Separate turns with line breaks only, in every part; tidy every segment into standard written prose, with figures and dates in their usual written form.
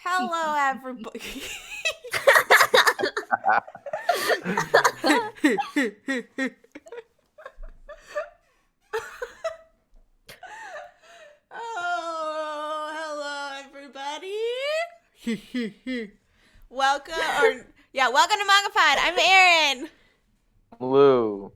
Hello, everybody. Oh, hello, everybody. Welcome to MangaPod. I'm Erin.
Lou.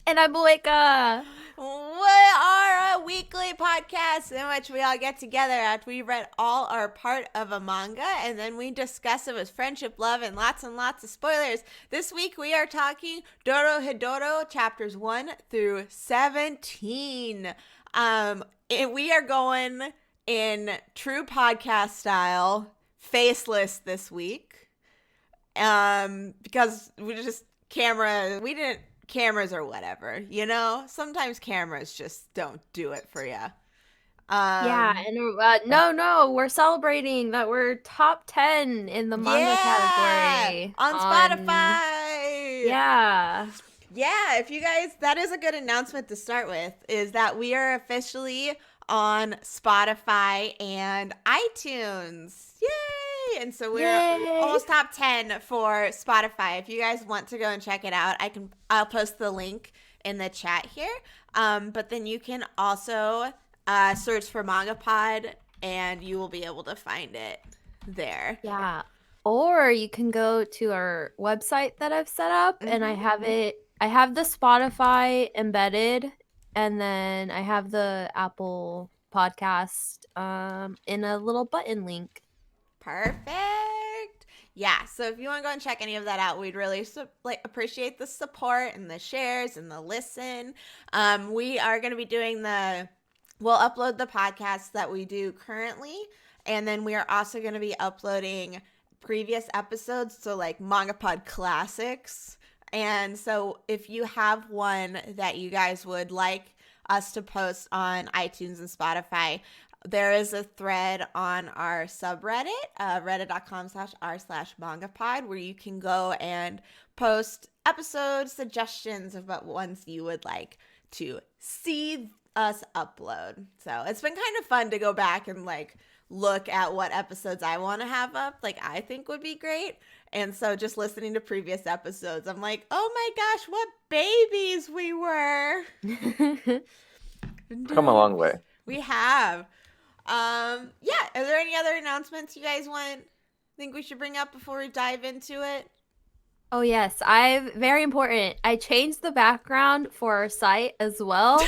And I'm Mangaka.
We are a weekly podcast in which we all get together after we read all or part of a manga, and then we discuss it with friendship, love, and lots of spoilers. This week we are talking Dorohedoro chapters 1 through 17. We are going in true podcast style, faceless this week, because we didn't. Cameras or whatever, you know? Sometimes cameras just don't do it for you.
No, we're celebrating that we're top 10 in the manga category.
On Spotify!
Yeah,
if you guys, that is a good announcement to start with, is that we are officially on Spotify and iTunes. Yay! And so we're almost top 10 for Spotify. If you guys want to go and check it out, I'll post the link in the chat here. But then you can also search for MangaPod and you will be able to find it there.
Yeah. Or you can go to our website that I've set up, and I have the Spotify embedded, and then I have the Apple podcast in a little button link.
Perfect. Yeah, so if you want to go and check any of that out, we'd really appreciate the support and the shares and the listen. We are going to be doing we'll upload the podcasts that we do currently, and then we are also going to be uploading previous episodes, so like MangaPod classics. And so if you have one that you guys would like us to post on iTunes and Spotify, there is a thread on our subreddit, reddit.com/r/mangapod, where you can go and post episode suggestions of what ones you would like to see us upload. So it's been kind of fun to go back and look at what episodes I want to have up, I think would be great. And so just listening to previous episodes, I'm like, oh my gosh, what babies we were.
Come a long way.
We have. Are there any other announcements you guys think we should bring up before we dive into it?
Oh yes, very important. I changed the background for our site as well.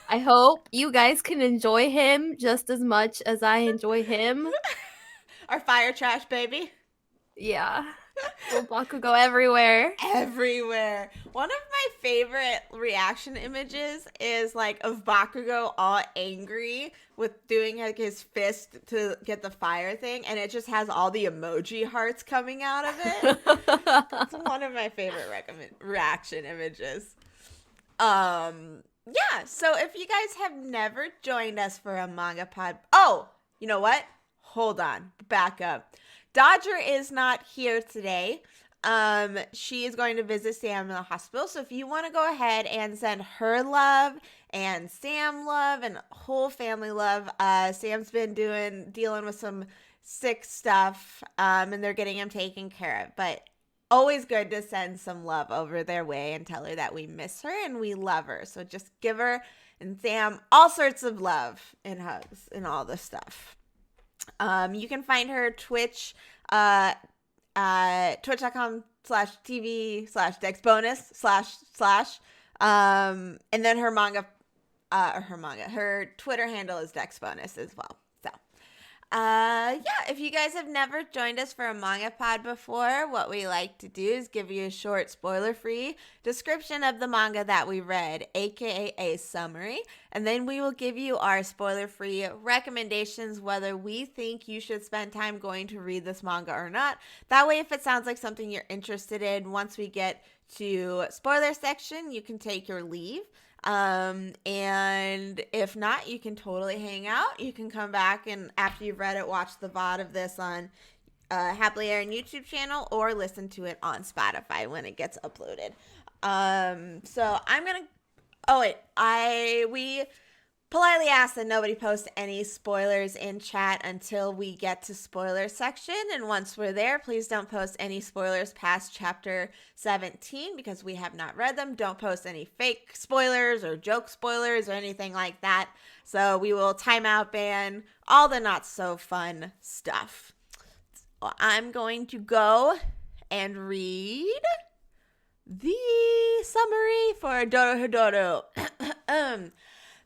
I hope you guys can enjoy him just as much as I enjoy him.
Our fire trash baby.
Yeah. Little Bakugo everywhere.
Everywhere. One of my favorite reaction images is of Bakugo all angry with doing his fist to get the fire thing, and it just has all the emoji hearts coming out of it. It's one of my favorite reaction images. So if you guys have never joined us for a MangaPod, you know what? Hold on, back up. Dodger is not here today. She is going to visit Sam in the hospital. So if you want to go ahead and send her love and Sam love and whole family love, Sam's been dealing with some sick stuff, and they're getting him taken care of. But always good to send some love over their way and tell her that we miss her and we love her. So just give her and Sam all sorts of love and hugs and all this stuff. You can find her Twitch, twitch.com/TV/DexBonus// and then her her Twitter handle is DexBonus as well. So, if you guys have never joined us for a MangaPod before, what we like to do is give you a short spoiler-free description of the manga that we read, aka a summary, and then we will give you our spoiler-free recommendations, whether we think you should spend time going to read this manga or not. That way, if it sounds like something you're interested in, once we get to spoiler section, you can take your leave. And if not, you can totally hang out. You can come back and after you've read it, watch the VOD of this on HappiLeeErin YouTube channel or listen to it on Spotify when it gets uploaded. So I'm gonna. Oh wait, politely ask that nobody post any spoilers in chat until we get to spoiler section. And once we're there, please don't post any spoilers past chapter 17 because we have not read them. Don't post any fake spoilers or joke spoilers or anything like that. So we will timeout ban all the not so fun stuff. I'm going to go and read the summary for Dorohedoro.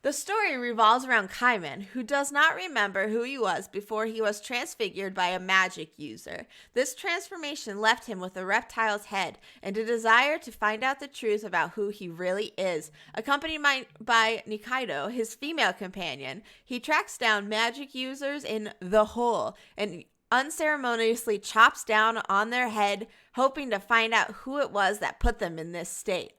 The story revolves around Kaiman, who does not remember who he was before he was transfigured by a magic user. This transformation left him with a reptile's head and a desire to find out the truth about who he really is. Accompanied by Nikaido, his female companion, he tracks down magic users in the hole and unceremoniously chops down on their head, hoping to find out who it was that put him in this state.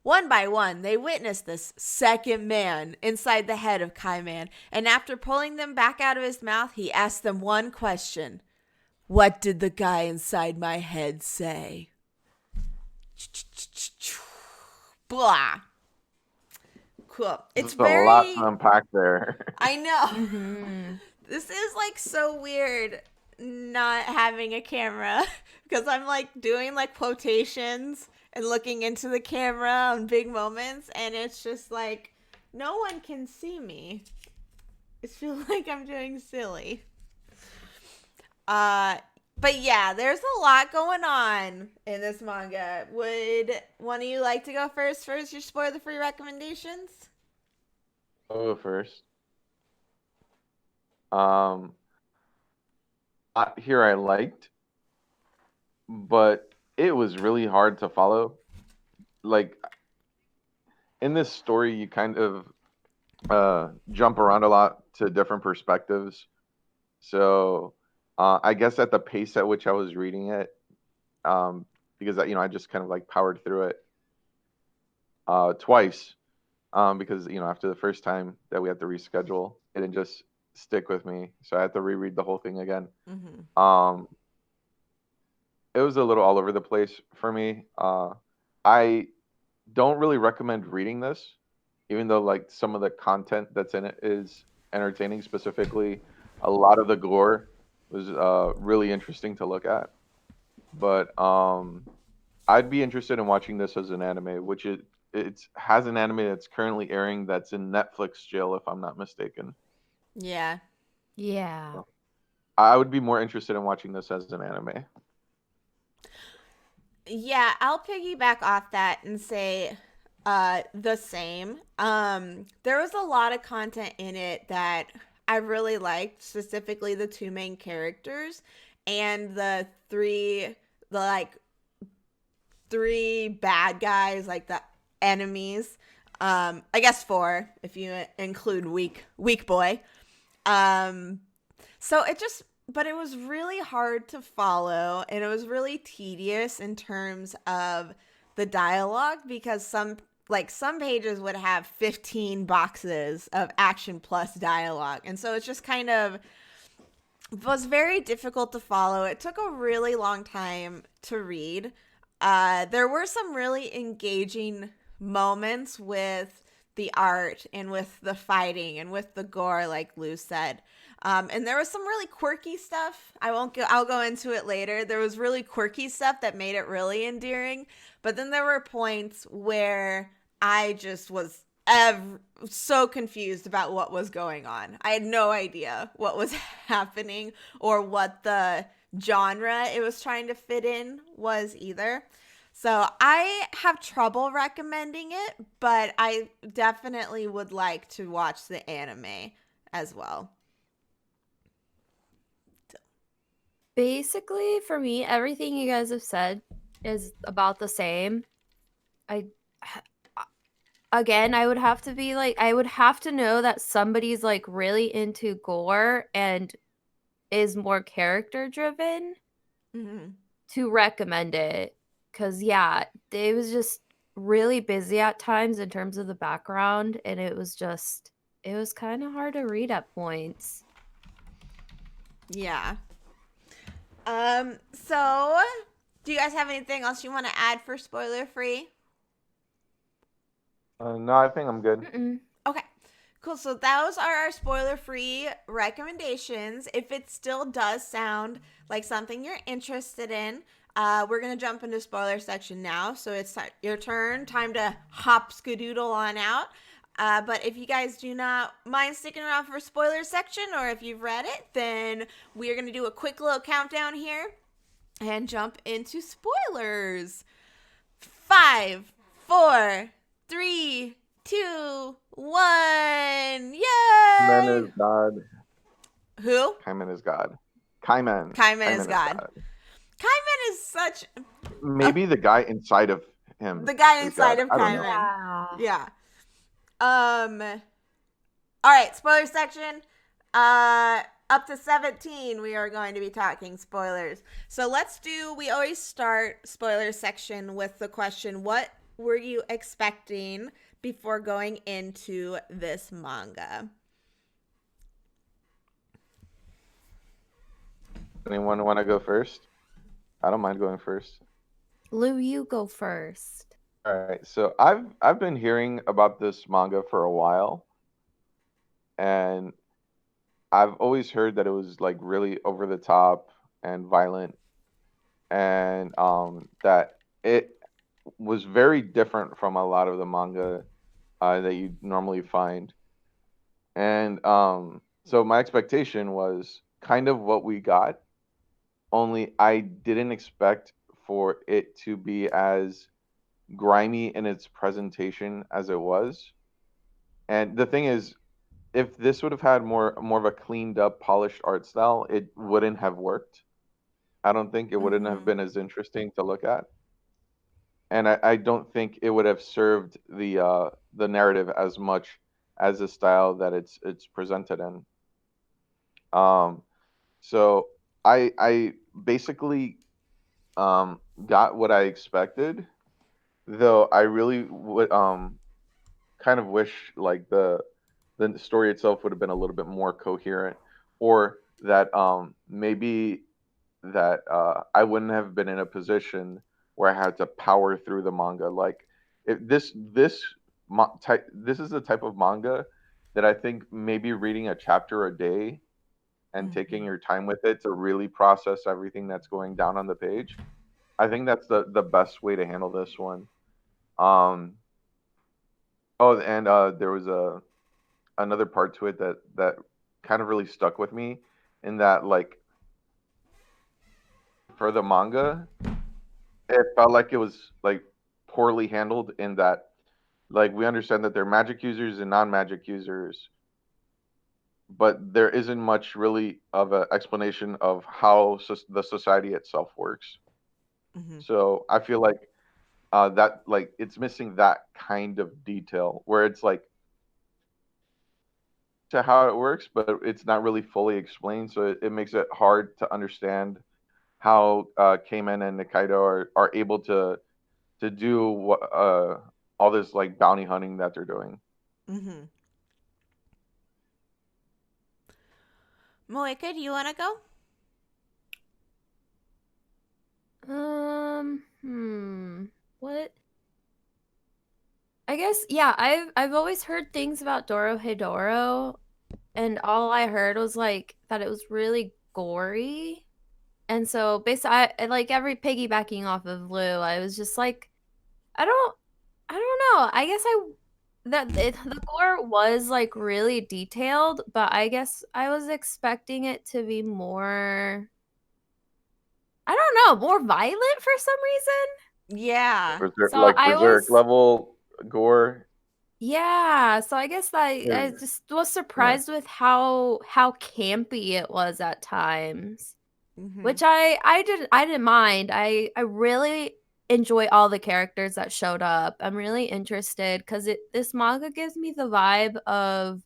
One by one, they witnessed this second man inside the head of Kaiman, and after pulling them back out of his mouth, he asked them one question. What did the guy inside my head say? Blah. Cool. It's
a lot to unpack there.
I know. This is like so weird not having a camera because I'm like doing like quotations and looking into the camera on big moments, and it's just like no one can see me. I feel like I'm doing silly. But yeah, there's a lot going on in this manga. Would one of you like to go first for your spoiler-free recommendations?
I'll go first. Here I liked, but it was really hard to follow. Like, in this story, you kind of jump around a lot to different perspectives. So I guess at the pace at which I was reading it, because I just kind of like powered through it twice, because after the first time that we had to reschedule, it didn't just stick with me, so I had to reread the whole thing again. It was a little all over the place for me. I don't really recommend reading this, even though like some of the content that's in it is entertaining. Specifically, a lot of the gore was really interesting to look at. But I'd be interested in watching this as an anime, which it has an anime that's currently airing that's in Netflix jail, if I'm not mistaken.
Yeah.
So I would be more interested in watching this as an anime.
Yeah, I'll piggyback off that and say the same. There was a lot of content in it that I really liked, specifically the two main characters and the three bad guys, like the enemies. I guess 4 if you include weak boy. But it was really hard to follow, and it was really tedious in terms of the dialogue because some pages would have 15 boxes of action plus dialogue. And so it's just kind of was very difficult to follow. It took a really long time to read. There were some really engaging moments with the art and with the fighting and with the gore, like Lou said. And there was some really quirky stuff. I'll go into it later. There was really quirky stuff that made it really endearing. But then there were points where I just was so confused about what was going on. I had no idea what was happening or what the genre it was trying to fit in was either. So I have trouble recommending it, but I definitely would like to watch the anime as well.
Basically, for me, everything you guys have said is about the same. I would have to be like, I would have to know that somebody's like really into gore and is more character driven to recommend it. Because, yeah, it was just really busy at times in terms of the background, and it was kind of hard to read at points.
Yeah. So, do you guys have anything else you want to add for spoiler free?
No, I think I'm good.
Cool. So those are our spoiler-free recommendations. If it still does sound like something you're interested in, we're gonna jump into spoiler section now. So it's your turn. Time to hop skadoodle on out. But if you guys do not mind sticking around for spoiler section, or if you've read it, then we're gonna do a quick little countdown here and jump into spoilers. 5, 4, 3, 2, 1.
Kaiman
Yay!
is God.
Who?
Kaiman is God. Kaiman.
Kaiman is God. Kaiman is such
Maybe the guy inside of him.
the guy
is
inside
God.
of
I don't know.
Kaiman. Yeah. All right, spoiler section. Up to 17, we are going to be talking spoilers. So we always start spoiler section with the question, what were you expecting before going into this manga?
Anyone want to go first? I don't mind going first.
Lou, you go first.
All right. So I've been hearing about this manga for a while, and I've always heard that it was like really over the top and violent, and that it was very different from a lot of the manga that you normally find. And so my expectation was kind of what we got, only I didn't expect for it to be as grimy in its presentation as it was. And the thing is, if this would have had more of a cleaned up, polished art style, it wouldn't have worked. I don't think it wouldn't have been as interesting to look at, and I don't think it would have served the narrative as much as the style that it's presented in. So I basically got what I expected, though I really would kind of wish like the story itself would have been a little bit more coherent, or that maybe that I wouldn't have been in a position where I had to power through the manga. Like if this is the type of manga that I think maybe reading a chapter a day and taking your time with it to really process everything that's going down on the page. I think that's the best way to handle this one. Um, oh, and there was another part to it that kind of really stuck with me, in that like for the manga, it felt like it was like poorly handled, in that like we understand that they're magic users and non-magic users, but there isn't much really of an explanation of how the society itself works. So I feel like that like it's missing that kind of detail, where it's like to how it works, but it's not really fully explained. So it makes it hard to understand how Cayman and Nikaido are able to do all this like bounty hunting that they're doing.
Moeka, do you want to go?
What? I guess, yeah, I've always heard things about Dorohedoro, and all I heard was like that it was really gory. And so basically I like every piggybacking off of Lou, I was just like, I don't know. I guess the gore was like really detailed, but I guess I was expecting it to be more, I don't know, more violent for some reason.
Yeah.
So
Like
I
berserk
was,
level gore.
yeah, so I guess I
Yeah.
just was surprised with how campy it was at times, which I didn't mind. I really enjoy all the characters that showed up. I'm really interested because this manga gives me the vibe of,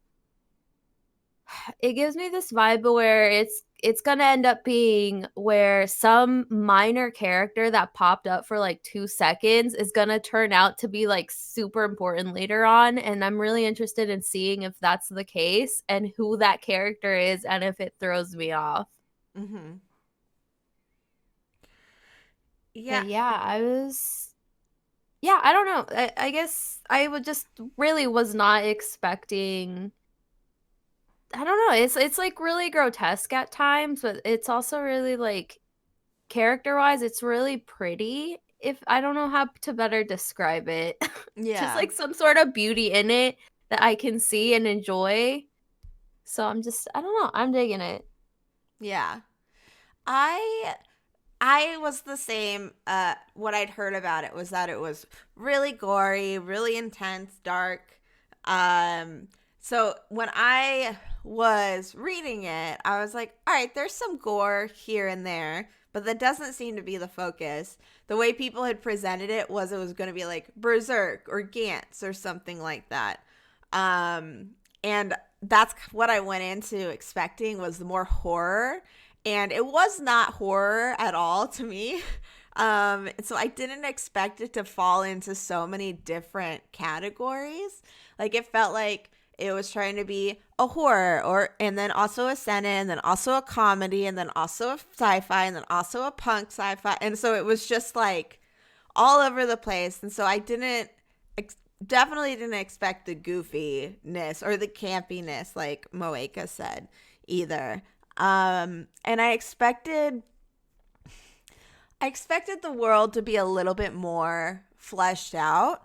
it gives me this vibe where it's gonna end up being where some minor character that popped up for like 2 seconds is gonna turn out to be like super important later on, and I'm really interested in seeing if that's the case and who that character is and if it throws me off.
Yeah.
But yeah, I don't know. I guess I would just really was not expecting I don't know. It's like really grotesque at times, but it's also really like character-wise, it's really pretty. If I don't know how to better describe it. Just
Yeah.
like some sort of beauty in it that I can see and enjoy. So I don't know, I'm digging it.
Yeah. I was the same. What I'd heard about it was that it was really gory, really intense, dark. Um, so when I was reading it, I was like, all right, there's some gore here and there, but that doesn't seem to be the focus. The way people had presented it was going to be like Berserk or Gantz or something like that. And that's what I went into expecting was more horror, and it was not horror at all to me. So I didn't expect it to fall into so many different categories. Like it felt like it was trying to be a horror and then also a seinen, and then also a comedy, and then also a sci-fi, and then also a punk sci-fi. And so it was just like all over the place. And so I definitely didn't expect the goofiness or the campiness like Moeka said either. And I expected the world to be a little bit more fleshed out.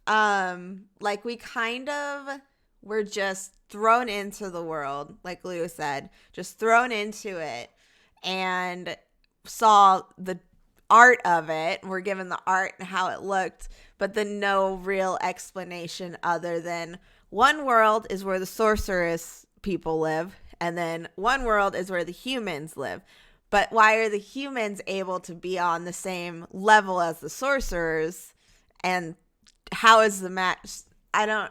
Like we kind of were just thrown into the world, like Lou said, just thrown into it and saw the art of it. We're given the art and how it looked, but then no real explanation other than one world is where the sorceress people live, and then one world is where the humans live. But why are the humans able to be on the same level as the sorcerers? And how is the match? I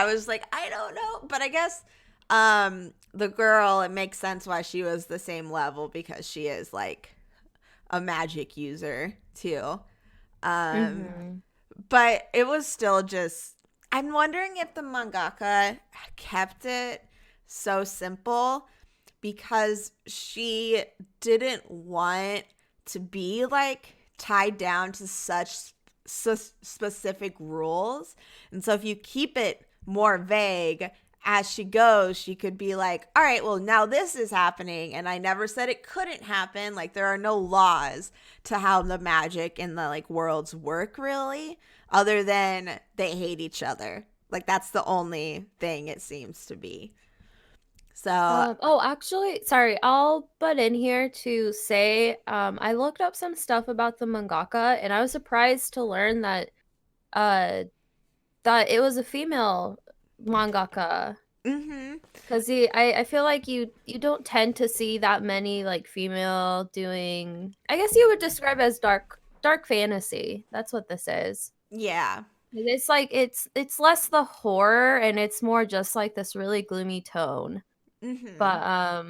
was like, I don't know. But I guess the girl, it makes sense why she was the same level, because she is like a magic user too. But it was still just, I'm wondering if the mangaka kept it so simple because she didn't want to be like tied down to such specific rules. And so if you keep it more vague as she goes, she could be like, all right, well, now this is happening, and I never said it couldn't happen. Like, there are no laws to how the magic and the like worlds work, really, other than they hate each other. Like, that's the only thing it seems to be. So,
Actually, sorry, I'll butt in here to say, I looked up some stuff about the mangaka, and I was surprised to learn that it was a female mangaka. Because I feel like you don't tend to see that many like female doing, I guess you would describe as dark fantasy. That's what this is.
yeah.
It's like it's less the horror, and it's more just like this really gloomy tone. But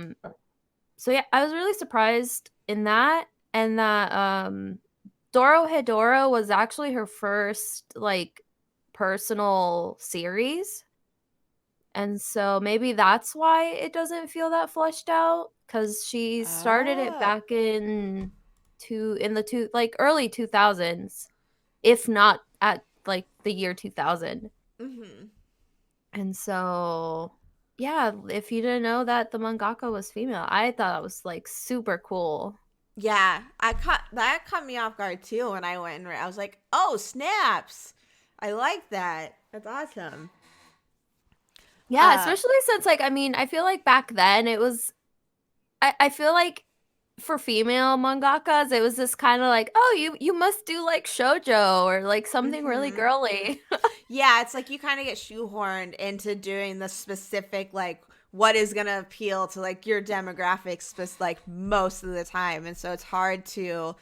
so yeah, I was really surprised in that, and that Dorohedoro was actually her first like personal series. And so maybe that's why it doesn't feel that fleshed out, because she started it back in early 2000s, if not at like the year 2000. And so yeah, if you didn't know that the mangaka was female, I thought that was like super cool.
Yeah, that caught me off guard too when I went and I was like, "Oh, snaps. I like that. That's awesome."
Yeah, especially since like I feel like back then it was I feel like for female mangakas it was this kind of like, "Oh, you must do like shoujo or like something really girly."
Yeah, it's like you kind of get shoehorned into doing the specific like what is going to appeal to like your demographics like most of the time, and so it's hard to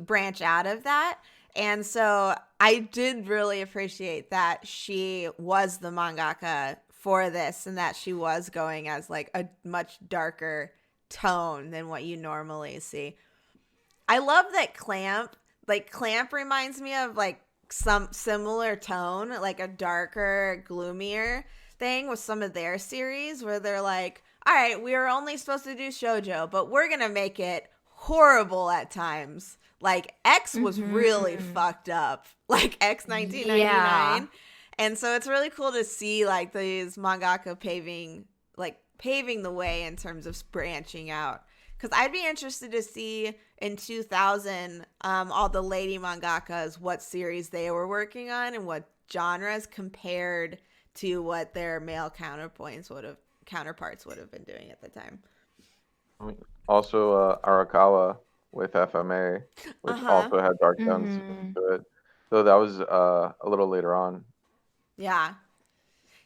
branch out of that. And so I did really appreciate that she was the mangaka for this, and that she was going as like a much darker tone than what you normally see. I love that Clamp reminds me of like some similar tone, like a darker, gloomier thing with some of their series where they're like, all right, we are only supposed to do shoujo, but we're going to make it horrible at times. Like X was really fucked up, like X 1999. Yeah. And so it's really cool to see like these mangaka paving like paving the way in terms of branching out. Because I'd be interested to see in 2000 all the lady mangakas, what series they were working on and what genres compared to what their male counterparts would have been doing at the time.
I mean, also, Arakawa with FMA, which also had dark tones to it. So that was a little later on.
Yeah.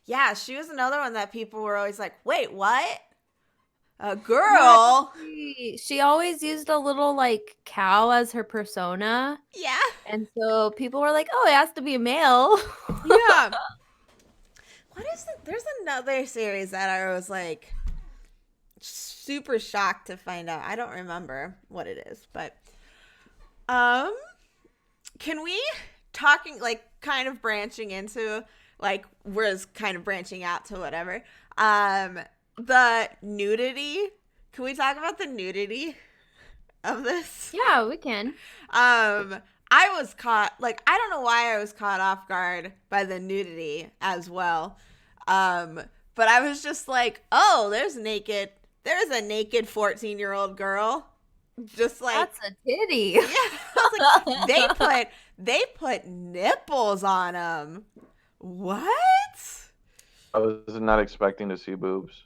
Yeah, she was another one that people were always like, wait, what? A girl?
She always used a little like cow as her persona.
Yeah.
And so people were like, oh, it has to be a male.
Yeah. What is it? There's another series that I was like super shocked to find out. I don't remember what it is, but can we talking like kind of branching into like we're kind of branching out to whatever. The nudity. Can we talk about the nudity of this?
Yeah, we can.
I was caught, like, I don't know why I was caught off guard by the nudity as well. But I was just like, oh, there's a naked 14-year-old girl. Just like,
that's a titty.
Yeah. I was like, they put nipples on them. What?
I was not expecting to see boobs.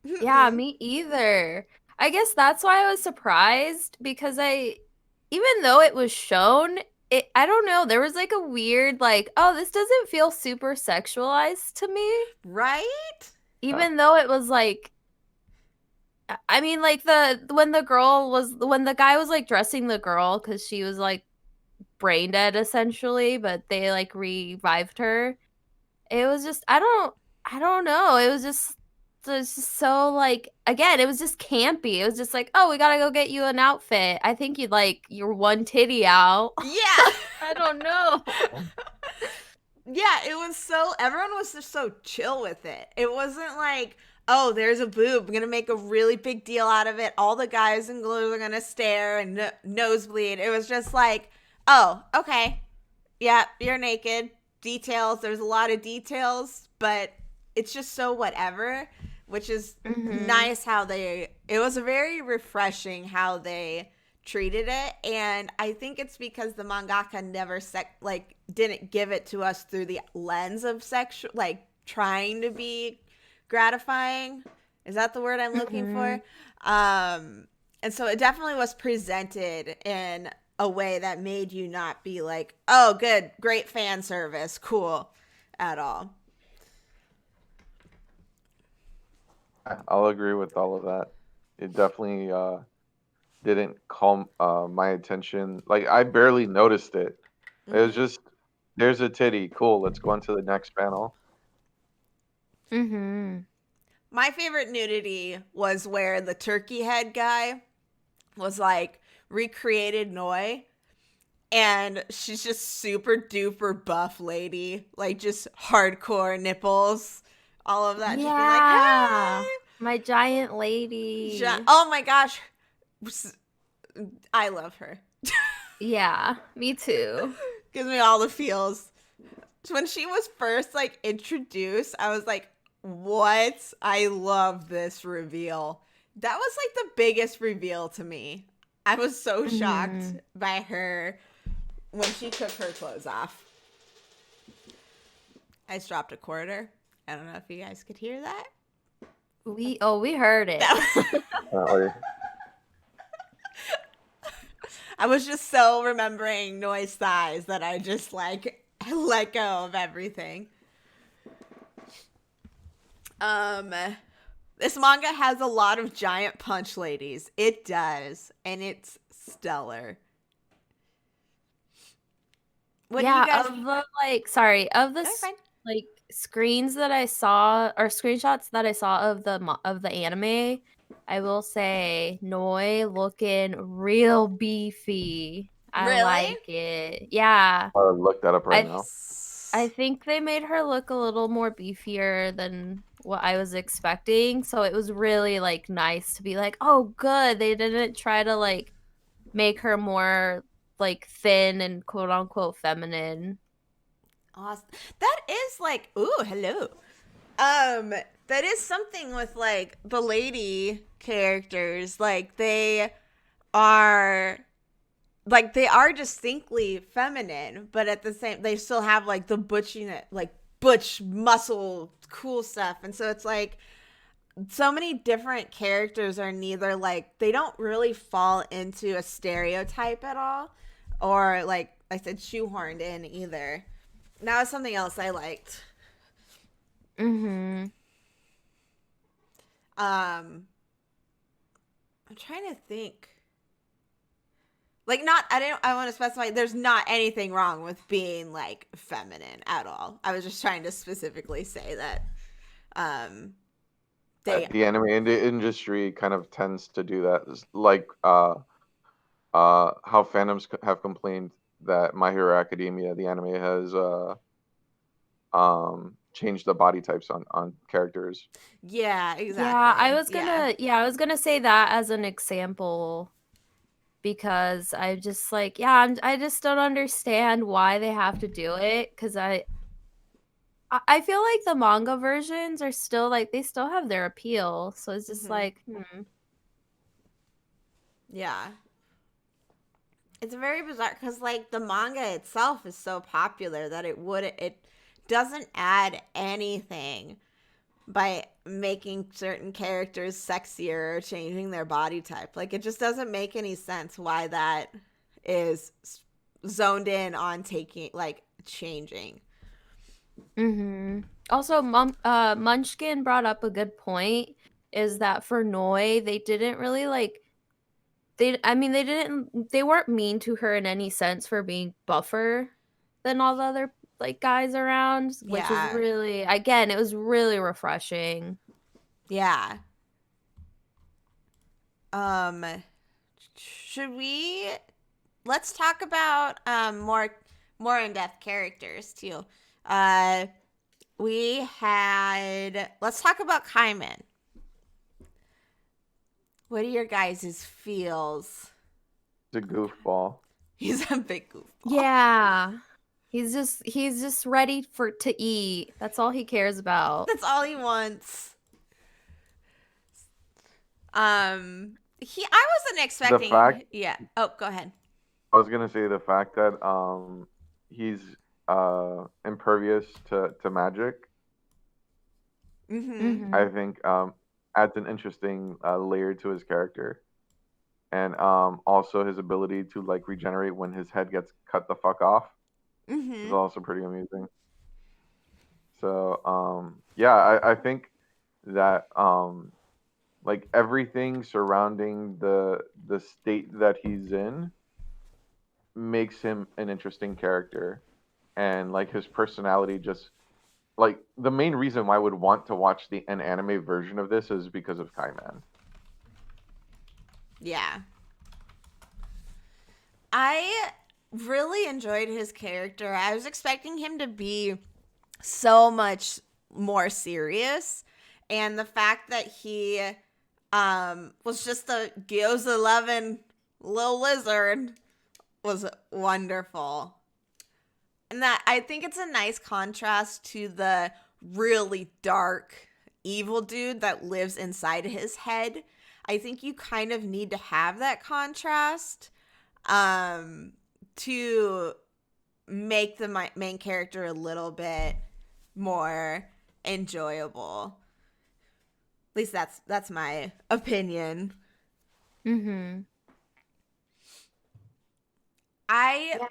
Yeah, me either. I guess that's why I was surprised because even though it was shown, I don't know, there was like a weird like, oh, this doesn't feel super sexualized to me.
Right?
Even though it was like, I mean, like when the guy was like dressing the girl because she was like brain dead essentially, but they like revived her. It was just I don't know. It was just so like again, it was just campy. It was just like, oh, we gotta go get you an outfit. I think you'd like your one titty out.
Yeah.
I don't know.
Yeah, it was everyone was just so chill with it. It wasn't like, oh, there's a boob. I'm gonna make a really big deal out of it. All the guys and girls are gonna stare and nosebleed. It was just like, oh, okay. Yeah, you're naked. Details. There's a lot of details, but it's just so whatever, which is nice how it was very refreshing how they treated it. And I think it's because the mangaka never didn't give it to us through the lens of sexual, like trying to be gratifying. Is that the word I'm looking for? And so it definitely was presented in a way that made you not be like, oh, good, great fan service, cool, at all.
I'll agree with all of that. It definitely didn't call my attention. Like, I barely noticed it. It was just, there's a titty. Cool, let's go on to the next panel.
My favorite nudity was where the turkey head guy was like recreated Noi, and she's just super duper buff lady, like just hardcore nipples, all of that.
Yeah,
like, hey!
My giant lady.
Oh my gosh, I love her.
Yeah, me too.
Gives me all the feels. When she was first like introduced, I was like, what? I love this reveal. That was like the biggest reveal to me. I was so shocked by her when she took her clothes off. I just dropped a quarter. I don't know if you guys could hear that.
We heard it.
I was just so remembering Noi's thighs that I just like let go of everything. This manga has a lot of giant punch ladies. It does, and it's stellar.
What do you guys... of the like screens that I saw or screenshots that I saw of the anime, I will say Noi looking real beefy. I like it. Yeah.
I'll look that up right now.
I think they made her look a little more beefier than what I was expecting. So it was really like nice to be like, oh, good. They didn't try to like make her more like thin and quote unquote feminine.
Awesome. That is like, ooh, hello. That is something with like the lady characters. Like are they are distinctly feminine, but at the same they still have like the butchiness, like butch muscle cool stuff. And so it's like so many different characters are neither like they don't really fall into a stereotype at all, or like I said, shoehorned in either. That was something else I liked.
Mm-hmm.
I'm trying to think. Like, not, I want to specify, there's not anything wrong with being, like, feminine at all. I was just trying to specifically say that, they,
The anime industry kind of tends to do that. It's like how fandoms have complained that My Hero Academia, the anime, has changed the body types on characters.
yeah,
Yeah,
exactly.
I was gonna say that as an example because I just like, I just don't understand why they have to do it because I feel like the manga versions are still like they still have their appeal, so it's just
Mm-hmm.
like,
Yeah. It's very bizarre because, like, the manga itself is so popular that it doesn't add anything by making certain characters sexier or changing their body type. Like, it just doesn't make any sense why that is zoned in on taking, like, changing.
Mm-hmm. Also, Munchkin brought up a good point. Is that for Noi, they didn't really like they weren't mean to her in any sense for being buffer than all the other like guys around, which was
Yeah.
really again, it was really refreshing.
Yeah. Um, should we let's talk about more in-depth characters too. Uh we had let's talk about Kaiman. What are your guys' feels?
It's a goofball.
He's a big goofball.
Yeah. He's just ready to eat. That's all he cares about.
That's all he wants. I wasn't expecting.
fact-
Yeah. Oh, go ahead.
I was gonna say the fact that he's impervious to magic.
Mm-hmm.
I think adds an interesting layer to his character, and also his ability to like regenerate when his head gets cut the fuck off is
Mm-hmm.
also pretty amusing. So yeah, I think that like everything surrounding the state that he's in makes him an interesting character, and like his personality just like the main reason why I would want to watch an anime version of this is because of Kaiman.
Yeah. I really enjoyed his character. I was expecting him to be so much more serious, and the fact that he was just a gyoza loving little lizard was wonderful. And that I think it's a nice contrast to the really dark evil dude that lives inside his head. I think you kind of need to have that contrast to make the main character a little bit more enjoyable. At least that's my opinion.
Mm-hmm.
I
Yeah.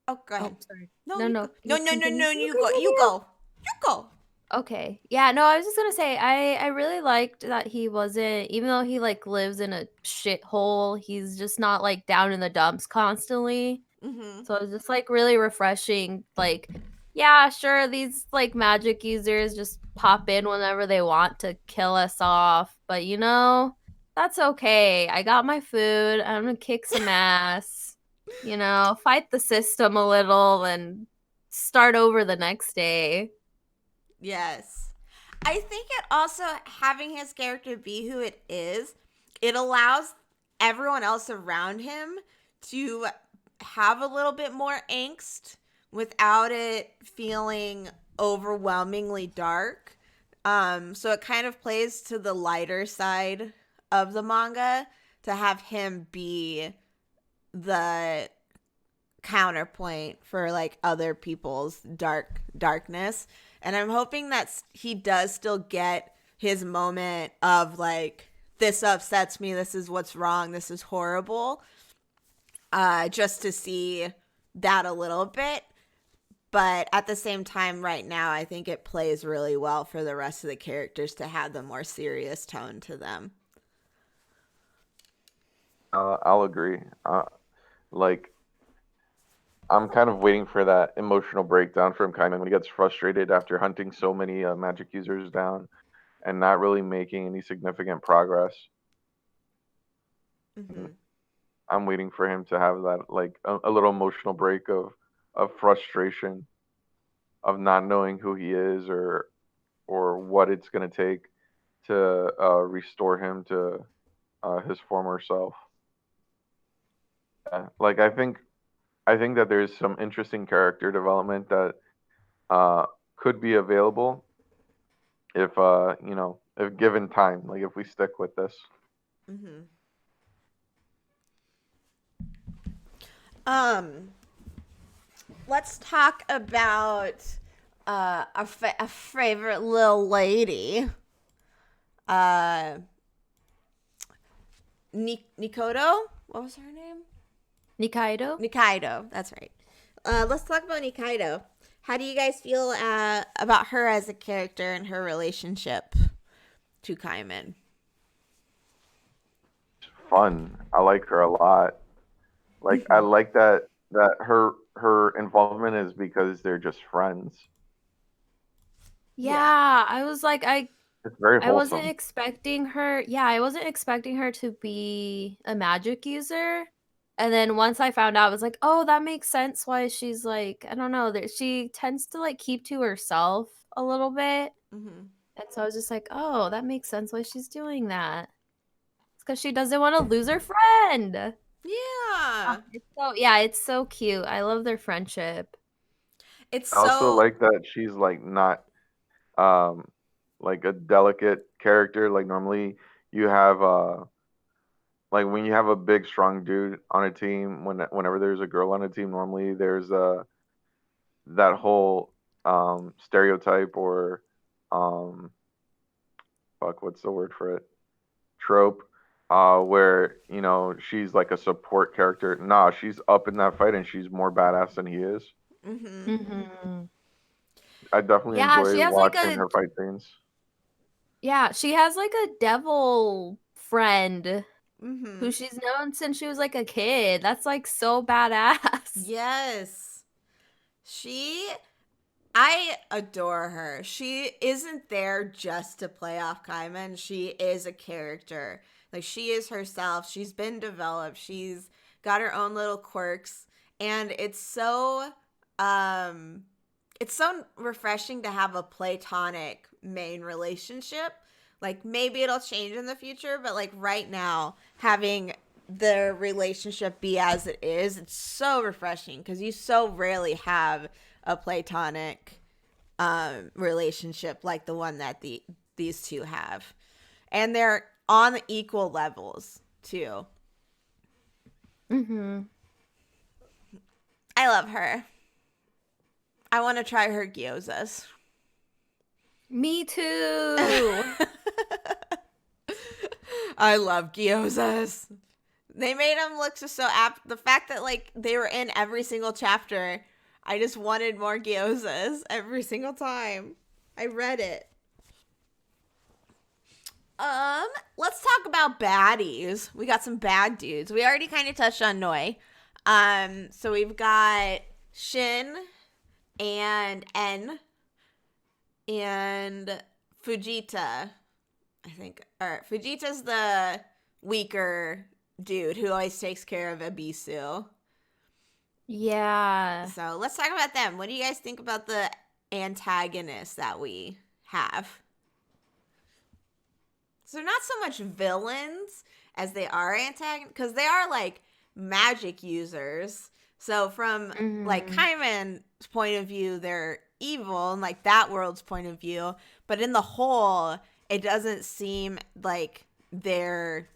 Oh, go ahead.
Oh, sorry.
No,
No,
you
no.
go. No,
You
no, no,
continue.
no.
You
You go. You
continue.
go. You go.
Okay. Yeah, no, I was just gonna say I really liked that he wasn't, even though he like lives in a shithole, he's just not like down in the dumps constantly.
Mm-hmm.
So it was just like really refreshing. Like, yeah, sure, these like magic users just pop in whenever they want to kill us off, but that's okay. I got my food. I'm gonna kick some ass. Fight the system a little and start over the next day.
Yes. I think it also, having his character be who it is, it allows everyone else around him to have a little bit more angst without it feeling overwhelmingly dark. So it kind of plays to the lighter side of the manga to have him be the counterpoint for like other people's darkness. And I'm hoping that he does still get his moment of like, this upsets me, this is what's wrong, this is horrible. Just to see that a little bit. But at the same time, right now, I think it plays really well for the rest of the characters to have the more serious tone to them.
I'll agree. Like, I'm kind of waiting for that emotional breakdown from Kaiman when he gets frustrated after hunting so many magic users down and not really making any significant progress.
Mm-hmm.
I'm waiting for him to have that, like, a little emotional break of frustration, of not knowing who he is or what it's gonna take to restore him to his former self. Like, I think that there's some interesting character development that could be available if you know, if given time, like if we stick with this.
Mm-hmm. Let's talk about a favorite little lady. Nikoto? What was her name?
Nikaido?
Nikaido, that's right. Let's talk about Nikaido. How do you guys feel about her as a character and her relationship to Kaiman?
Fun. I like her a lot. Like, I like that her involvement is because they're just friends.
Yeah, I was like,
It's very
I wasn't
wholesome.
expecting her. Yeah, I wasn't expecting her to be a magic user. And then once I found out, I was like, oh, that makes sense why she's like, I don't know, that she tends to like keep to herself a little bit.
Mm-hmm.
And so I was just like, oh, that makes sense why she's doing that. It's because she doesn't want to lose her friend.
Yeah.
It's so cute. I love their friendship.
It's
I also
so.
like that she's like not um like a delicate character. Like normally you have like when you have a big strong dude on a team, whenever there's a girl on a team, normally there's that whole stereotype or um fuck, what's the word for it? Trope, where, you know, she's like a support character. Nah, she's up in that fight and she's more badass than he is.
Mm-hmm.
Mm-hmm.
I definitely
Yeah,
enjoy watching her fight scenes.
she has like a devil friend
Mm-hmm.
who she's known since she was like a kid. That's like so badass.
Yes. I adore her. She isn't there just to play off Kaiman. She is a character. Like, she is herself. She's been developed. She's got her own little quirks. And it's so refreshing to have a platonic main relationship. Like, maybe it'll change in the future, but like right now, having the relationship be as it is, it's so refreshing because you so rarely have a platonic relationship like the one that these two have, and they're on equal levels too.
Mm-hmm.
I love her. I want to try her gyozas.
Me too.
I love gyozas. They made them look so apt. The fact that like they were in every single chapter, I just wanted more gyozas every single time I read it. Let's talk about baddies. We got some bad dudes. We already kind of touched on Noi. So we've got Shin and En and Fujita. I think. Or Fujita's the weaker dude who always takes care of Abisu.
Yeah.
So let's talk about them. What do you guys think about the antagonists that we have? So they're not so much villains as they are antagonists, because they are like magic users. So from like Kaiman's point of view, they're evil and like that world's point of view, but in the whole, it doesn't seem like they're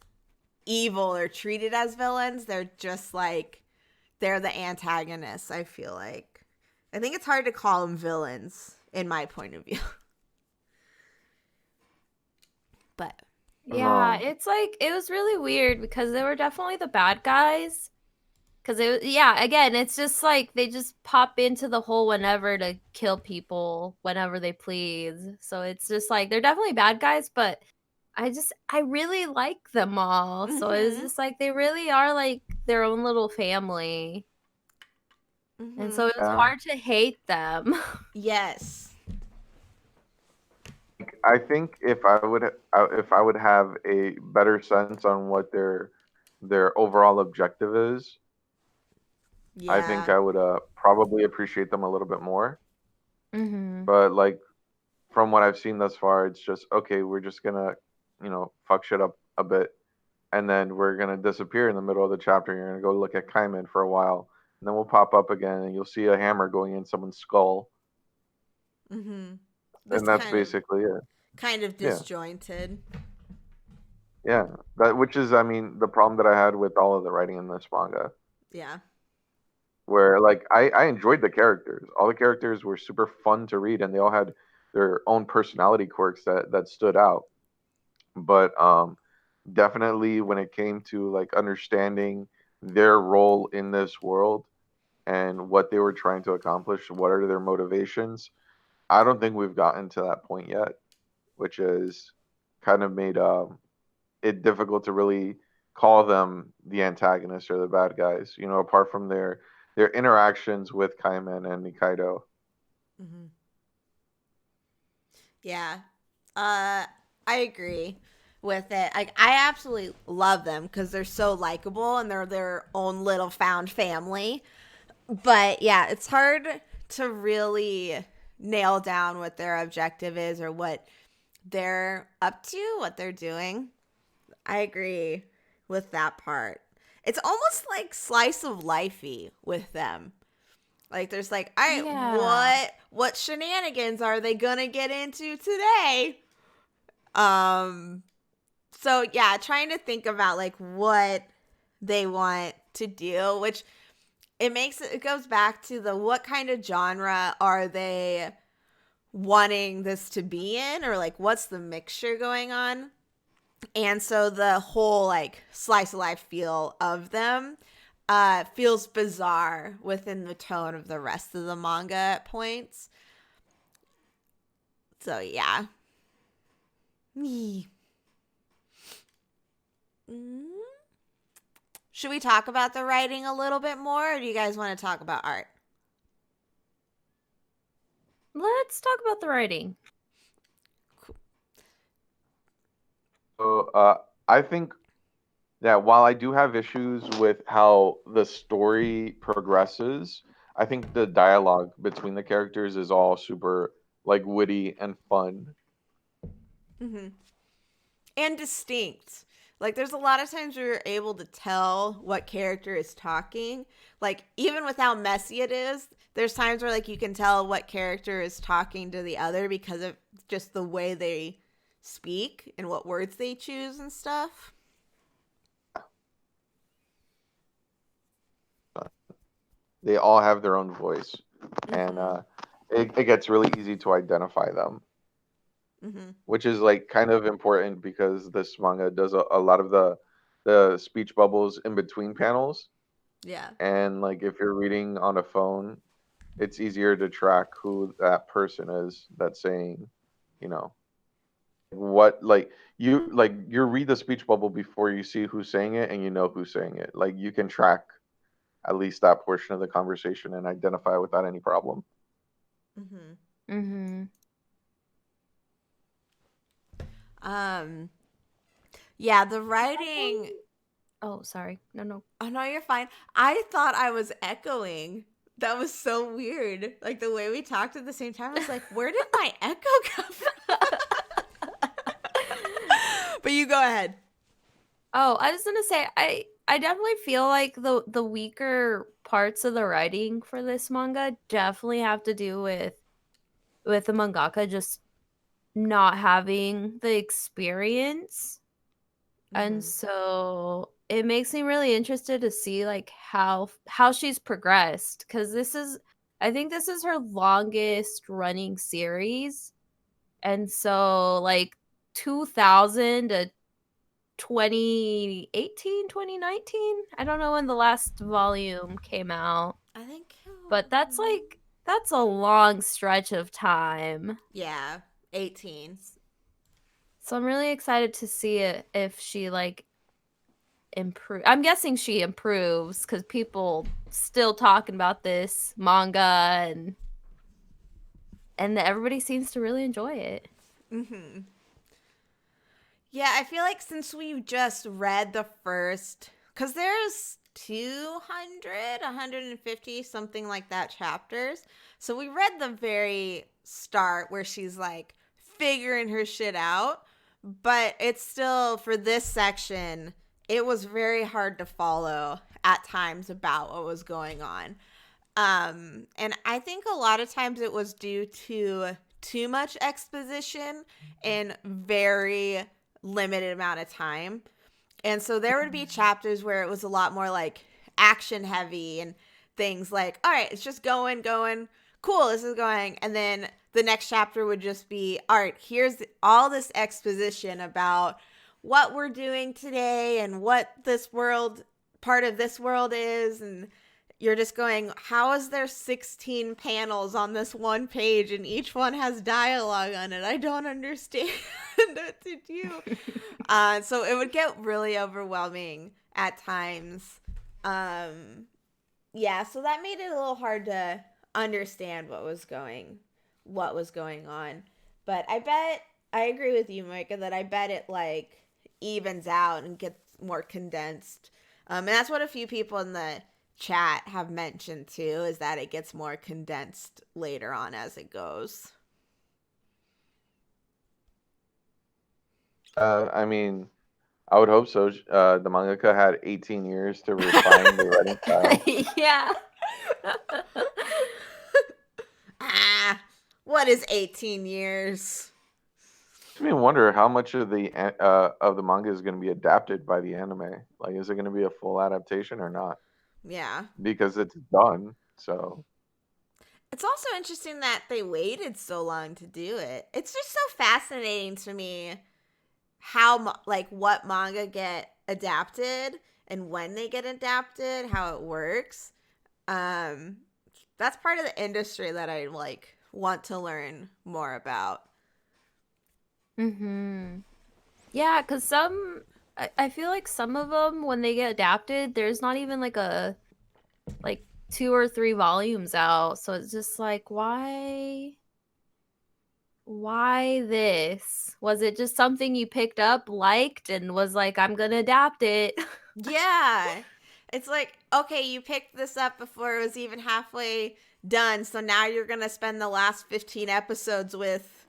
evil or treated as villains. They're just like they're the antagonists, I feel like. I think it's hard to call them villains in my point of view. But
Yeah,
No.
it's like it was really weird because they were definitely the bad guys. Because it was, yeah, again, it's just like they just pop into the hole whenever to kill people whenever they please. So it's just like they're definitely bad guys, but I really like them all. So it's just like they really are like their own little family. And so it was
Yeah.
hard to hate them.
yes.
I think if I would have a better sense on what their overall objective is, I think
Yeah.
I would probably appreciate them a little bit more.
Mm-hmm.
But like from what I've seen thus far, it's just okay. We're just gonna, fuck shit up a bit, and then we're gonna disappear in the middle of the chapter. You're gonna go look at Kaiman for a while, and then we'll pop up again, and you'll see a hammer going in someone's skull,
This
and that's basically it.
kind of
Yeah,
disjointed.
yeah. That which is, I mean, the problem that I had with all of the writing in this manga,
Yeah.
where like I enjoyed the characters. All the characters were super fun to read, and they all had their own personality quirks that stood out. But definitely when it came to like understanding their role in this world and what they were trying to accomplish, what are their motivations, I don't think we've gotten to that point yet, which is kind of made it difficult to really call them the antagonists or the bad guys, apart from their interactions with Kaiman and Nikaido.
Yeah. I agree with it. I absolutely love them because they're so likable and they're their own little found family. But yeah, it's hard to really nail down what their objective is or what they're up to, what they're doing. I agree with that part. It's almost like slice of lifey with them. Like there's like, all right,
Yeah.
what shenanigans are they gonna get into today? Um so yeah, trying to think about like what they want to do, which it goes back to the what kind of genre are they wanting this to be in, or like what's the mixture going on. And so the whole like slice of life feel of them feels bizarre within the tone of the rest of the manga at points. So yeah. Should we talk about the writing a little bit more, or do you guys want to talk about art?
Let's talk about the writing.
So I think that while I do have issues with how the story progresses, I think the dialogue between the characters is all super like witty and fun.
And distinct. Like there's a lot of times where you're able to tell what character is talking. Like even with how messy it is, there's times where like you can tell what character is talking to the other because of just the way they speak and what words they choose and stuff.
They all have their own voice, and it gets really easy to identify them, which is like kind of important because this manga does a lot of the speech bubbles in between panels,
Yeah.
and like if you're reading on a phone, it's easier to track who that person is that's saying, you know, what you read the speech bubble before you see who's saying it and you know who's saying it. Like you can track at least that portion of the conversation and identify without any problem.
Mm-hmm.
Yeah, the writing.
Oh, sorry. No.
Oh no, you're fine. I thought I was echoing. That was so weird. Like the way we talked at the same time, I was like, where did my echo come from? But you go ahead.
Oh, I was gonna say I definitely feel like the weaker parts of the writing for this manga definitely have to do with with the mangaka just not having the experience. And so it makes me really interested to see like how she's progressed, because I think this is her longest running series. And so like 2000 to 2018, 2019, I don't know when the last volume came out,
I think.
but that's a long stretch of time.
Yeah, 18.
So I'm really excited to see it if she like improve. I'm guessing she improves because people still talking about this manga, and everybody seems to really enjoy it.
Yeah, I feel like since we just read the first, because there's 200, 150, something like that chapters. So we read the very start where she's like figuring her shit out. But it's still, for this section, it was very hard to follow at times about what was going on. And I think a lot of times it was due to too much exposition in very limited amount of time. And so there would be chapters where it was a lot more like action heavy and things like, all right, it's just going, cool, this is going. And then the next chapter would just be, all right, here's all this exposition about what we're doing today and what this world, part of this world is. And you're just going, how is there 16 panels on this one page and each one has dialogue on it? I don't understand what to do. So it would get really overwhelming at times. Yeah, so that made it a little hard to understand what was going on. But I agree with you, Micah, that I bet it like evens out and gets more condensed. And that's what a few people in the chat have mentioned too, is that it gets more condensed later on as it goes.
I mean, I would hope so. The mangaka had 18 years to refine the writing style.
Yeah.
What is 18 years?
Makes me wonder how much of the manga is going to be adapted by the anime. Like, is it going to be a full adaptation or not?
Yeah.
Because it's done. So
It's also interesting that they waited so long to do it. It's just so fascinating to me how like what manga get adapted and when they get adapted, how it works. That's part of the industry that I like want to learn more about.
Yeah, because I feel like some of them, when they get adapted, there's not even like 2 or 3 volumes out. So it's just like, why this? Was it just something you picked up, liked, and was like, I'm gonna adapt it?
Yeah. It's like, okay, you picked this up before it was even halfway done, so now you're going to spend the last 15 episodes with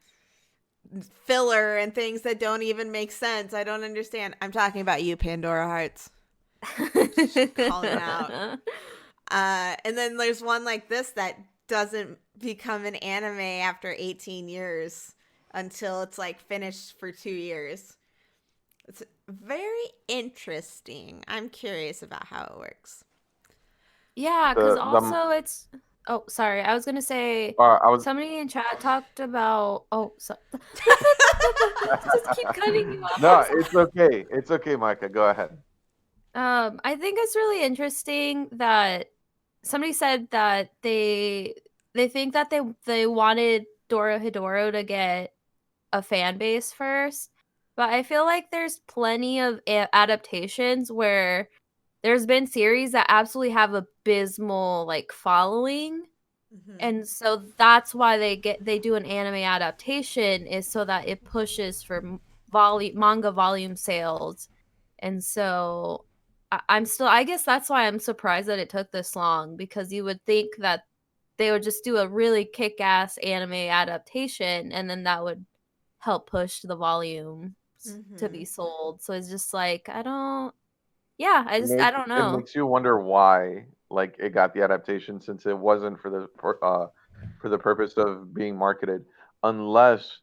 filler and things that don't even make sense. I don't understand. I'm talking about you, Pandora Hearts. Just calling out. And then there's one like this that doesn't become an anime after 18 years until it's like finished for 2 years. It's very interesting. I'm curious about how it works.
Yeah, because also it's... Oh, sorry. I was going to say, somebody in chat talked about... Oh, just keep cutting you off.
No, it's okay. It's okay, Micah. Go ahead.
I think it's really interesting that somebody said that they think that they wanted Dorohedoro to get a fan base first, but I feel like there's plenty of adaptations where there's been series that absolutely have abysmal like following, and so that's why they do an anime adaptation, is so that it pushes for manga volume sales. And so I guess that's why I'm surprised that it took this long, because you would think that they would just do a really kick-ass anime adaptation and then that would help push the volume to be sold. So it's just like, I don't know.
It makes you wonder why like it got the adaptation, since it wasn't for the for the purpose of being marketed, unless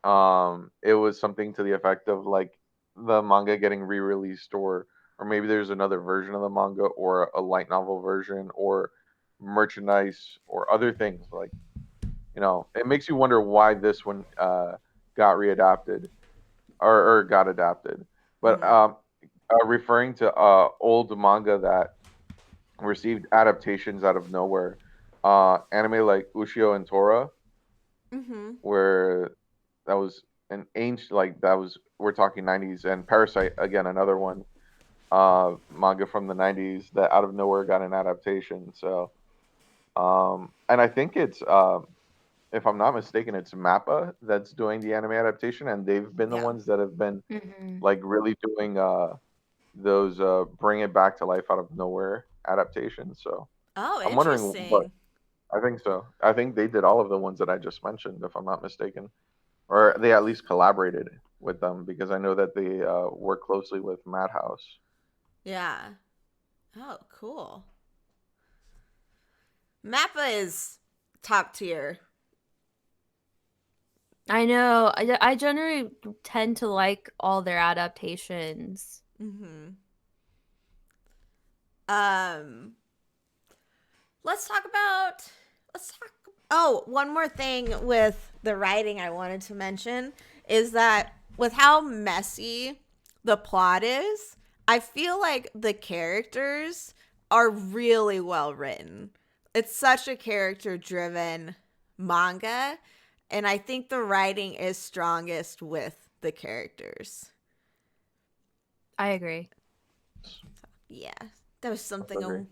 it was something to the effect of like the manga getting re-released, or maybe there's another version of the manga or a light novel version or merchandise or other things. Like, it makes you wonder why this one got readapted, or got adapted. But
Mm-hmm.
referring to old manga that received adaptations out of nowhere, anime like Ushio and Tora,
Mm-hmm.
where that was an ancient, like, that was, we're talking 90s, and Parasite, again, another one, manga from the 90s that out of nowhere got an adaptation. So and I think it's if I'm not mistaken, it's Mappa that's doing the anime adaptation, and they've been the
Yeah.
ones that have been
Mm-hmm.
like really doing those bring it back to life out of nowhere adaptations. So
Oh,
I'm wondering what.
interesting.
I think so. I think they did all of the ones that I just mentioned, if I'm not mistaken, or they at least collaborated with them, because I know that they work closely with Madhouse.
Yeah. Oh, cool. Mappa is top tier.
I know. I generally tend to like all their adaptations.
Mm-hmm. Um, let's talk. Oh, one more thing with the writing I wanted to mention is that with how messy the plot is, I feel like the characters are really well written. It's such a character driven manga, and I think the writing is strongest with the characters.
I agree.
Yeah, that was
I
something
agree.
I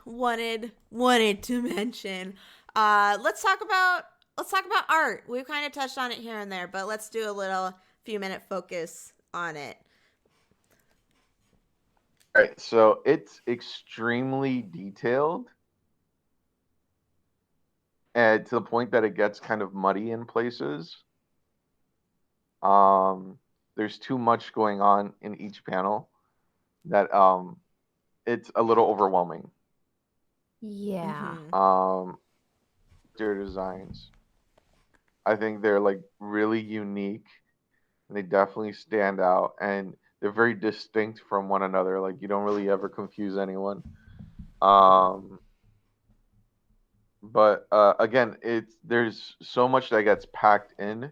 wanted to mention. Let's talk about art. We've kind of touched on it here and there, but let's do a little few minute focus on it.
All right, so it's extremely detailed, and to the point that it gets kind of muddy in places. Um, there's too much going on in each panel that it's a little overwhelming.
Yeah.
Mm-hmm.
Their designs, I think they're like really unique, and they definitely stand out, and they're very distinct from one another. Like, you don't really ever confuse anyone. Um, but again, there's so much that gets packed in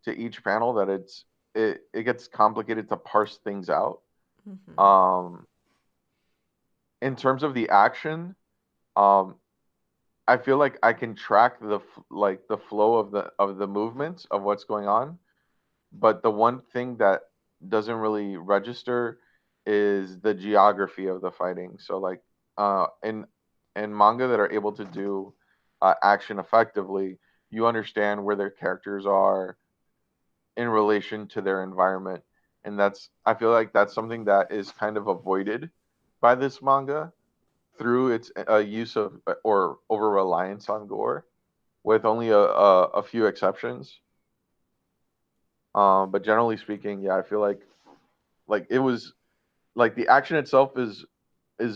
to each panel that it gets complicated to parse things out.
Mm-hmm.
Um, in terms of the action, um, I feel like I can track like the flow of the movements of what's going on, but the one thing that doesn't really register is the geography of the fighting. So like in manga that are able to do action effectively, you understand where their characters are in relation to their environment, and I feel like that's something that is kind of avoided by this manga through its use of or over reliance on gore, with only a few exceptions. But generally speaking, yeah, I feel like it was like the action itself is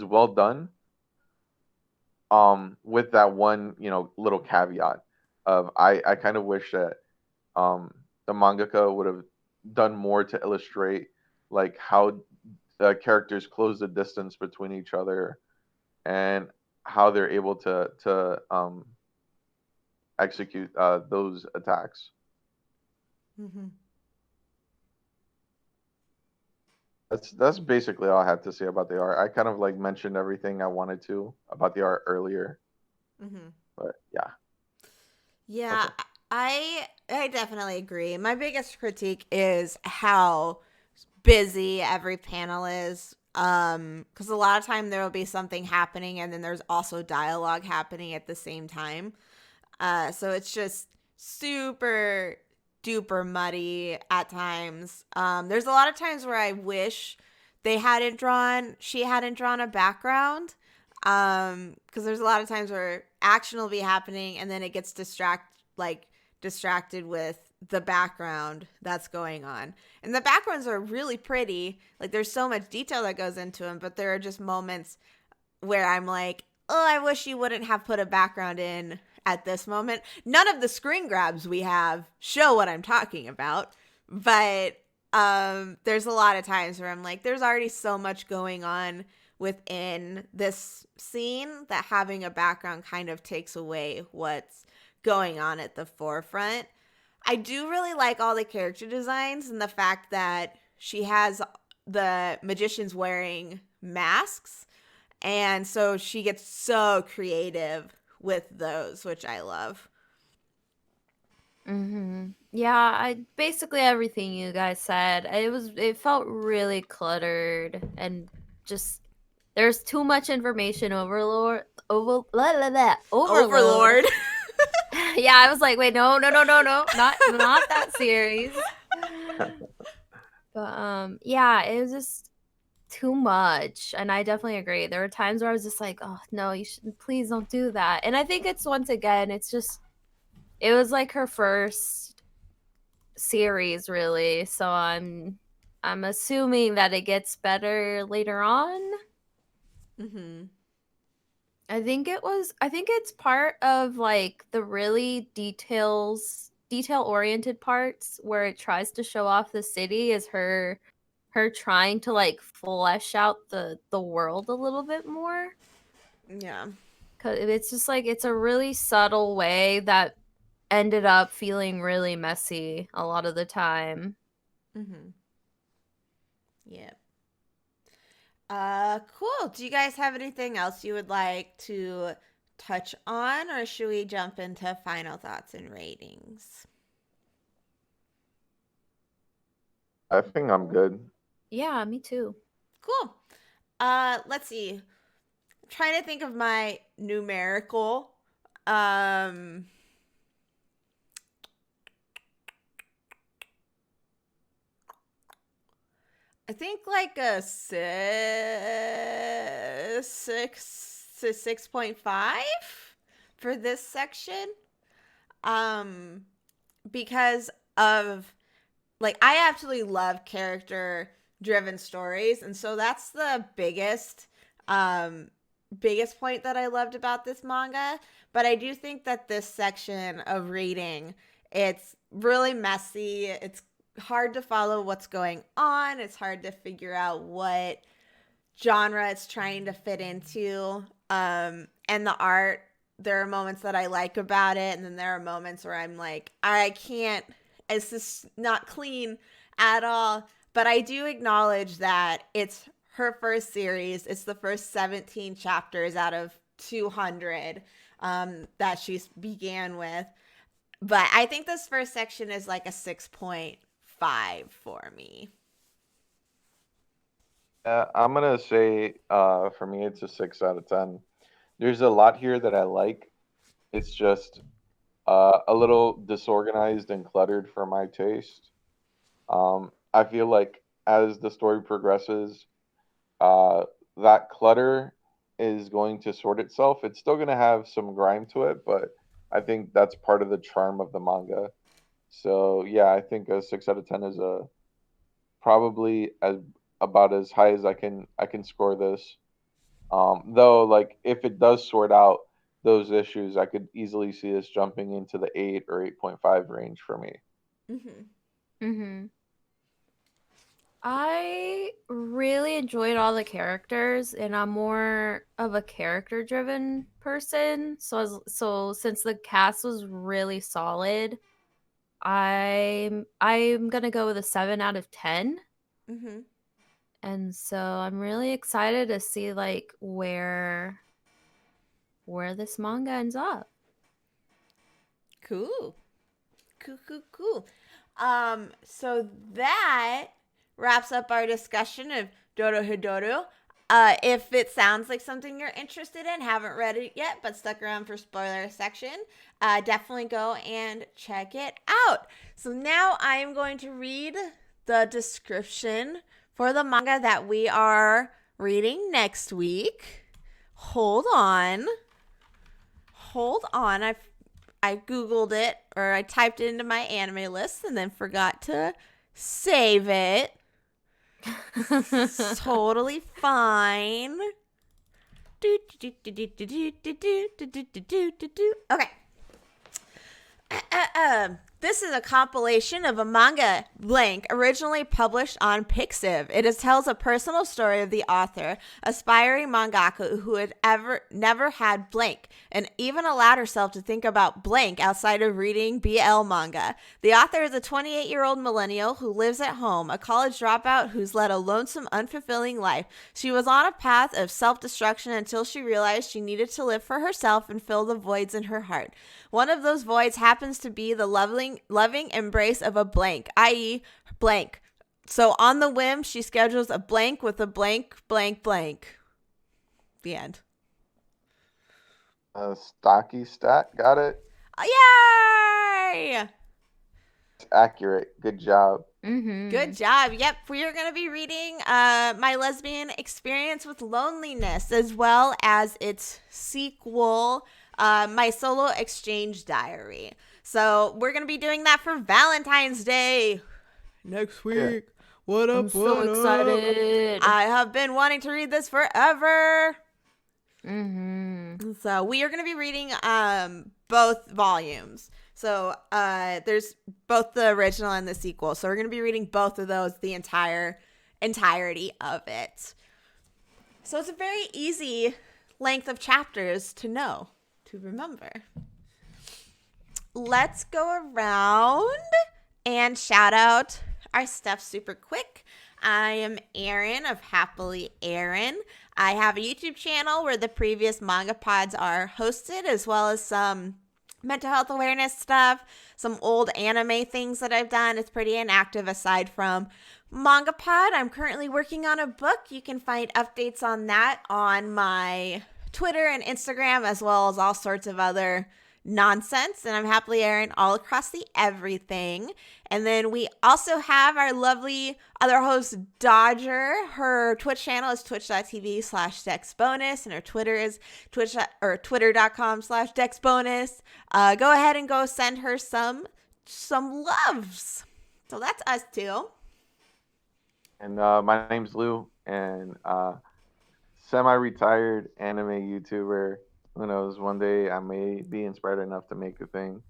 well done. With that one, little caveat of I kind of wish that um the mangaka would have done more to illustrate like how the characters close the distance between each other, and how they're able to execute those attacks.
Mm-hmm.
That's basically all I have to say about the art. I kind of like mentioned everything I wanted to about the art earlier,
Mm-hmm.
but yeah, that's
Yeah,
all.
I definitely agree. My biggest critique is how busy every panel is. Because a lot of time there will be something happening, and then there's also dialogue happening at the same time. So it's just super duper muddy at times. There's a lot of times where I wish she hadn't drawn a background. Because there's a lot of times where action will be happening, and then it gets distracted with the background that's going on. And the backgrounds are really pretty. Like, there's so much detail that goes into them, but there are just moments where I'm like, oh, I wish you wouldn't have put a background in at this moment. None of the screen grabs we have show what I'm talking about, but there's a lot of times where I'm like, there's already so much going on within this scene that having a background kind of takes away what's going on at the forefront. I do really like all the character designs and the fact that she has the magicians wearing masks, and so she gets so creative with those, which I love.
Yeah, basically everything you guys said. It felt really cluttered and just there's too much information overload.
Overlord.
Yeah, I was like, wait, no, not that series. But yeah, it was just too much, and I definitely agree. There were times where I was just like, oh no, you should please don't do that. And I think it's once again, it's just it was like her first series, really. So I'm assuming that it gets better later on. I think it's part of like the really detail oriented parts where it tries to show off the city is her trying to like flesh out the world a little bit more.
Yeah.
Cuz it's just like it's a really subtle way that ended up feeling really messy a lot of the time.
Yep. Cool. Do you guys have anything else you would like to touch on, or should we jump into final thoughts and ratings?
I think I'm good.
Yeah, me too.
Cool. Let's see. I'm trying to think of my numerical. I think like a 6.5 for this section. Because of like I absolutely love character driven stories, and so that's the biggest point that I loved about this manga. But I do think that this section of reading, it's really messy. It's hard to follow what's going on. It's hard to figure out what genre it's trying to fit into. And the art, there are moments that I like about it, and then there are moments where I'm like, I can't, it's just not clean at all. But I do acknowledge that it's her first series. It's the first 17 chapters out of 200 that she began with. But I think this first section is like a 6.5 for me.
I'm gonna say for me it's a 6 out of 10. There's a lot here that I like. It's just a little disorganized and cluttered for my taste. I feel like as the story progresses, that clutter is going to sort itself. It's still going to have some grime to it, but I think that's part of the charm of the manga. So yeah, I think a 6 out of 10 is probably about as high as I can score this. Though, like if it does sort out those issues, I could easily see this jumping into the 8 or 8.5 range for me.
I really enjoyed all the characters, and I'm more of a character-driven person. So since the cast was really solid, I'm gonna go with a 7 out of 10. And so I'm really excited to see like where this manga ends up.
Cool. So that wraps up our discussion of Dorohedoro. If it sounds like something you're interested in, haven't read it yet, but stuck around for spoiler section, definitely go and check it out. So now I am going to read the description for the manga that we are reading next week. Hold on. I Googled it, or I typed it into my anime list and then forgot to save it. Totally fine. Okay. This is a compilation of a manga blank originally published on Pixiv. It tells a personal story of the author, aspiring mangaka who had never had blank, and even allowed herself to think about blank outside of reading BL manga. The author is a 28-year-old millennial who lives at home, a college dropout who's led a lonesome, unfulfilling life. She was on a path of self-destruction until she realized she needed to live for herself and fill the voids in her heart. One of those voids happens to be the loving embrace of a blank, i.e. blank. So on the whim, she schedules a blank with a blank, blank, blank. The end.
Stocky stat, got it?
Yay!
It's accurate. Good job.
Mm-hmm.
Good job. Yep, we are going to be reading My Lesbian Experience with Loneliness, as well as its sequel, My Solo Exchange Diary. So we're going to be doing that for Valentine's Day next week.
Yeah.
What up?
I'm so excited.
I have been wanting to read this forever.
Mm-hmm.
So we are going to be reading both volumes. So there's both the original and the sequel. So we're going to be reading both of those, the entirety of it. So it's a very easy length of chapters to know, to remember. Let's go around and shout out our stuff super quick. I am Erin of HappiLeeErin. I have a YouTube channel where the previous MangaPods are hosted, as well as some mental health awareness stuff, some old anime things that I've done. It's pretty inactive aside from MangaPod. I'm currently working on a book. You can find updates on that on my Twitter and Instagram, as well as all sorts of other nonsense. And I'm HappiLeeErin all across the everything. And then we also have our lovely other host, Dodger. Her Twitch channel is twitch.tv/DexBonus, and her Twitter is twitter.com/DexBonus. Go ahead and go send her some loves. So that's us two.
And my name's Lou, and semi-retired anime YouTuber. Who knows? One day I may be inspired enough to make a thing.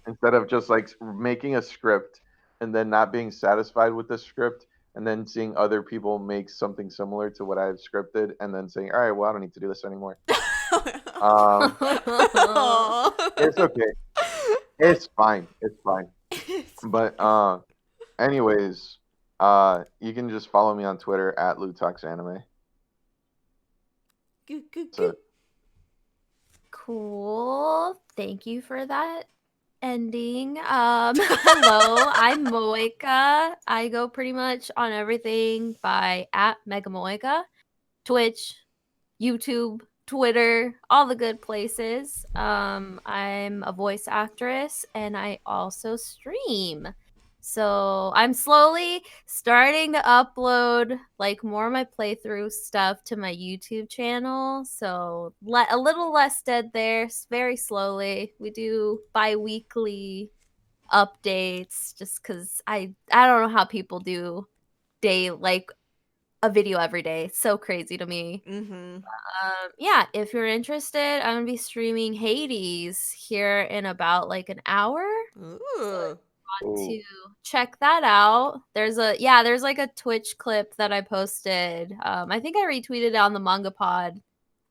Instead of just like making a script and then not being satisfied with the script, and then seeing other people make something similar to what I've scripted, and then saying, "All right, well, I don't need to do this anymore." It's okay. It's fine. It's fine. But anyways, you can just follow me on Twitter at LouTalksAnime.
Good.
Cool. Thank you for that ending. Hello, I'm Moeka. I go pretty much on everything by @MegaMoeka. Twitch, YouTube, Twitter, all the good places. I'm a voice actress and I also stream. So I'm slowly starting to upload like more of my playthrough stuff to my YouTube channel. So a little less dead there, very slowly. We do bi-weekly updates just because I don't know how people do like a video every day. It's so crazy to me.
Mm-hmm.
Yeah, if you're interested, I'm gonna be streaming Hades here in about like an hour.
Ooh.
To check that out. There's like a Twitch clip that I posted. I think I retweeted it on the MangaPod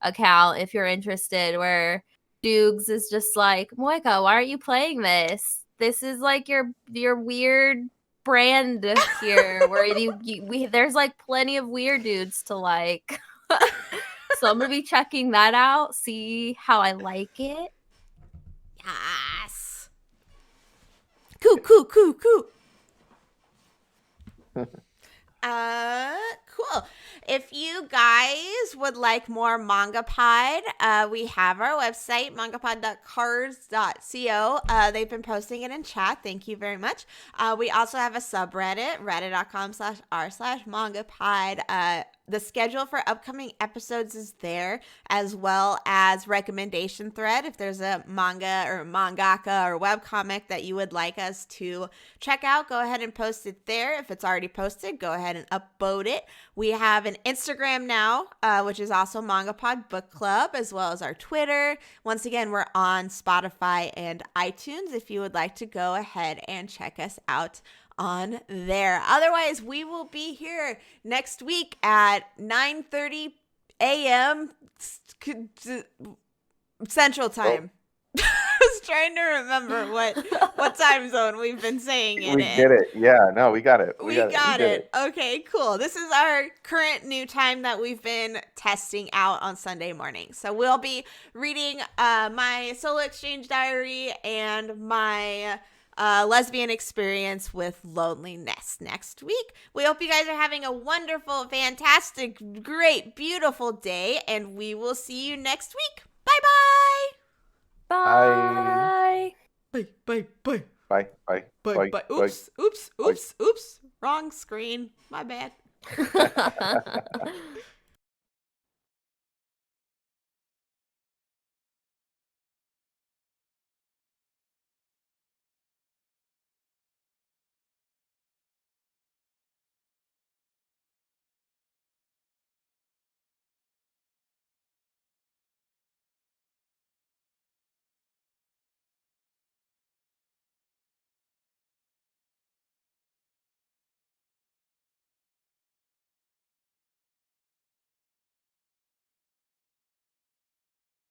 account if you're interested, where Dukes is just like, Moeka, why aren't you playing this? This is like your weird brand here where there's like plenty of weird dudes to like. So I'm gonna be checking that out, see how I like it.
Yes. Cool. Cool. If you guys would like more MangaPod, we have our website, mangapod.cards.co. They've been posting it in chat. Thank you very much. We also have a subreddit, reddit.com/r/mangapod. The schedule for upcoming episodes is there, as well as recommendation thread. If there's a manga or mangaka or webcomic that you would like us to check out, go ahead and post it there. If it's already posted, go ahead and upload it. We have an Instagram now, which is also MangaPod Book Club, as well as our Twitter. Once again, we're on Spotify and iTunes if you would like to go ahead and check us out on there. Otherwise, we will be here next week at 9:30 a.m. Central Time. I was trying to remember what time zone we've been saying it
We
in.
get it. Yeah, no, we got it.
We got
did
it. Okay, cool. This is our current new time that we've been testing out on Sunday morning. So we'll be reading my solo exchange diary and my lesbian experience with loneliness next week. We hope you guys are having a wonderful, fantastic, great, beautiful day, and we will see you next week. Bye-bye.
Bye.
Bye, bye, bye.
Bye, bye,
Bye, bye. Oops. Wrong screen. My bad.